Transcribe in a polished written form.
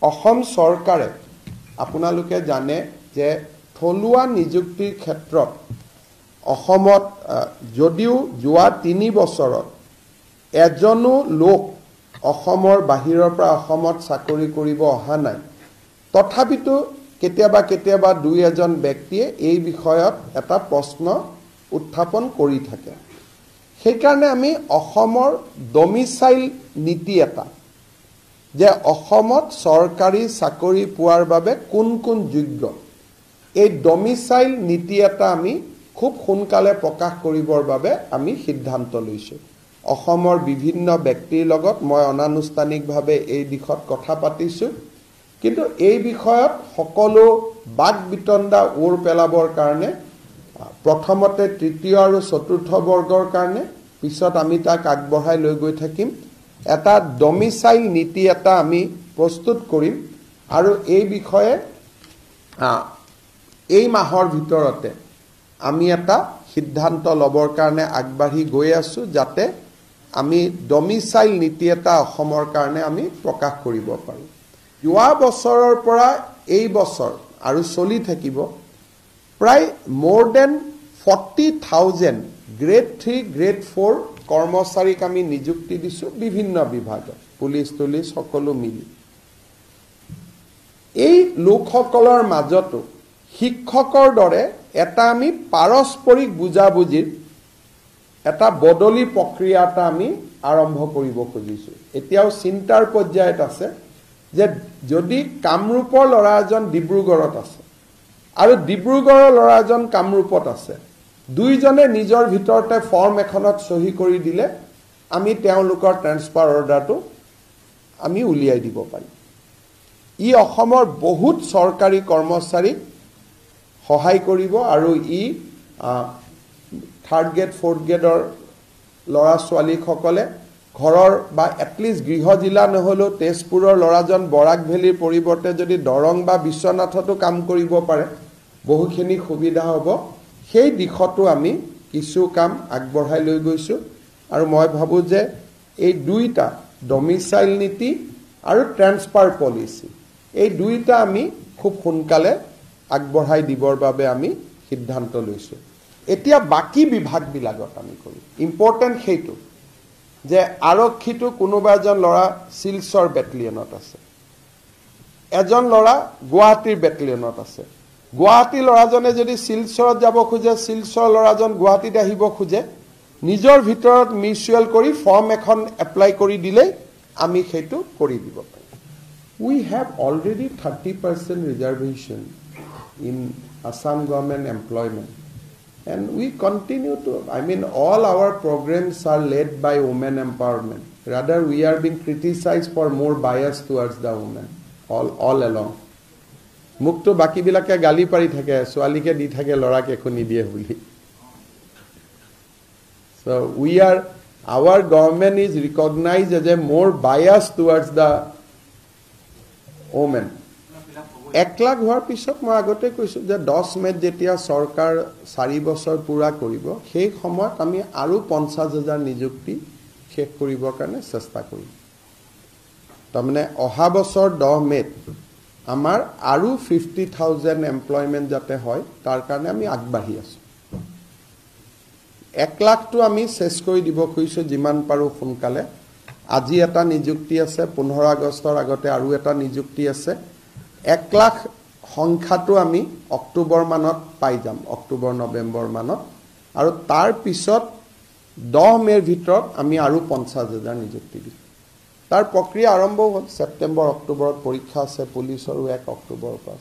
অসম চৰকাৰে আপোনালোকে জানে যে থলুৱা নিযুক্তিৰ ক্ষেত্ৰত অসমত যদিও যোৱা 3 বছৰত এজনো লোক অসমৰ বাহিৰৰ পৰা অসমত চাকৰি কৰিব অহা নাই তথাপিতো কেতিয়াবা দুই এজন ব্যক্তিয়ে এই বিষয়ত এটা প্ৰশ্ন উত্থাপন কৰি থাকে সেইকাৰণে আমি অসমৰ ডমিসাইল নীতি এটা যে অসমত চৰকাৰী চাকৰি পোৱাৰ বাবে কোন কোন যোগ্য এই ডমিসাইল নীতি এটা আমি খুব সোনকালে প্ৰকাশ কৰিবৰ বাবে আমি সিদ্ধান্ত লৈছো অসমৰ বিভিন্ন ব্যক্তিৰ লগত মই অনানুষ্ঠানিকভাৱে এই দিশত কথা পাতিছো কিন্তু এই বিষয়ত সকলো বাক বিতণ্ডা ওৰ পেলাবৰ কাৰণে প্ৰথমতে তৃতীয় আৰু চতুৰ্থ বৰ্গৰ কাৰণে পিছত আমি তাক আগবঢ়াই লৈ গৈ থাকিম এটা ডমিসাইল নীতি এটা আমি প্ৰস্তুত কৰিম আৰু এই বিষয়ে এই মাহৰ ভিতৰতে আমি এটা সিদ্ধান্ত লবৰ কাৰণে আগবাঢ়ি গৈ আছো যাতে আমি ডমিসাইল নীতি এটা অসমৰ কাৰণে আমি প্ৰকাশ কৰিব পাৰো যোৱা বছৰৰ পৰা এই বছৰ আৰু চলি থাকিব প্ৰায় more than 40,000 grade 3 grade 4 কৰ্মচাৰীক আমি নিযুক্তি দিছো বিভিন্ন বিভাগত পুলিশ সকলো মিলি এই লোকসকলৰ মাজতো শিক্ষকৰ দৰে এটা আমি পাৰস্পৰিক বুজাবুজিৰ এটা বদলি প্ৰক্ৰিয়া এটা আমি আৰম্ভ কৰিব খুজিছো এতিয়াও চিন্তাৰ পৰ্যায়ত আছে যে যদি কামৰূপৰ ল'ৰা এজন ডিব্ৰুগড়ত আছে আৰু ডিব্ৰুগড়ৰ ল'ৰা এজন কামৰূপত আছে দুইজনে নিজৰ ভিতৰতে ফৰ্ম এখনত সহি কৰি দিলে আমি তেওঁলোকৰ ট্ৰান্সফাৰ অৰ্ডাৰটো আমি উলিয়াই দিব পাৰিম ই অসমৰ বহুত চৰকাৰী কৰ্মচাৰীক সহায় কৰিব আৰু ই থাৰ্ড গ্ৰেড ফৰ্থ গ্ৰেডৰ ল'ৰা ছোৱালীসকলে ঘৰৰ বা এটলিষ্ট গৃহ জিলা নহলেও তেজপুৰৰ ল'ৰাজন বৰাক ভেলীৰ পৰিৱৰ্তে যদি দৰং বা বিশ্বনাথতো কাম কৰিব পাৰে বহুখিনি সুবিধা হ'ব সেই দিশতো আমি কিছু কাম আগবঢ়াই লৈ গৈছো আৰু মই ভাবো যে এই দুইটা ডমিসাইল নীতি আৰু ট্ৰান্সফাৰ পলিচি এই দুইটা আমি খুব সোনকালে আগবঢ়াই দিবৰ বাবে আমি সিদ্ধান্ত লৈছো এতিয়া বাকি বিভাগবিলাকত আমি কৰো ইম্পৰ্টেন্ট হেতু যে আৰক্ষীটো কোনোবা এজন ল'ৰা শিলচৰ বেটেলিয়নত আছে এজন ল'ৰা গুৱাহাটীৰ বেটেলিয়নত আছে গুৱাহাটী ল'ৰাজনে যদি শিলচৰত যাব খোজে শিলচৰ ল'ৰাজন গুৱাহাটীত আহিব খোজে নিজৰ ভিতৰত মিউচুৱেল কৰি ফৰ্ম এখন এপ্লাই কৰি দিলে আমি হেতু কৰি দিব পাৰিম we have already 30% reservation in Assam government employment and we continue to all our programs are led by women empowerment rather we are being criticized for more bias towards the women all along mukto baki bilake gali pari thake swalike di thake lorak ekhoni die boli so our government is recognized as a more bias towards the women 1 lakh হোৱাৰ পিছত মই আগতে কৈছো যে 10 মেত যেতিয়া সৰকাৰ 4 বছৰ পুৰা কৰিব সেই সময়ত আমি আৰু 50,000 নিযুক্তি শেষ কৰিবৰ কাৰণে চেষ্টা কৰিম তাৰমানে অহা বছৰ 10 মেত আমাৰ আৰু 50,000 এমপ্লয়মেন্ট যাতে হয় তাৰ কাৰণে আমি আগবাঢ়ি আছো 1 লাখটো আমি শেষ কৰি দিব খুজিছো যিমান পাৰো সোনকালে আজি এটা নিযুক্তি আছে 15 আগষ্টৰ আগতে আৰু এটা নিযুক্তি আছে 1 লাখ সংখ্যাটো আমি অক্টোবৰ মানত পাই যাম অক্টোবৰ নৱেম্বৰ মানত আৰু তাৰ পিছত 10 মেৰ ভিতৰত আমি আৰু 50,000 নিযুক্তি দিম তাৰ প্ৰক্ৰিয়া আৰম্ভ হ'ল সেপ্টেম্বৰ অক্টোবৰত পৰীক্ষা আছে পুলিচৰ 1 অক্টোবৰৰ পৰা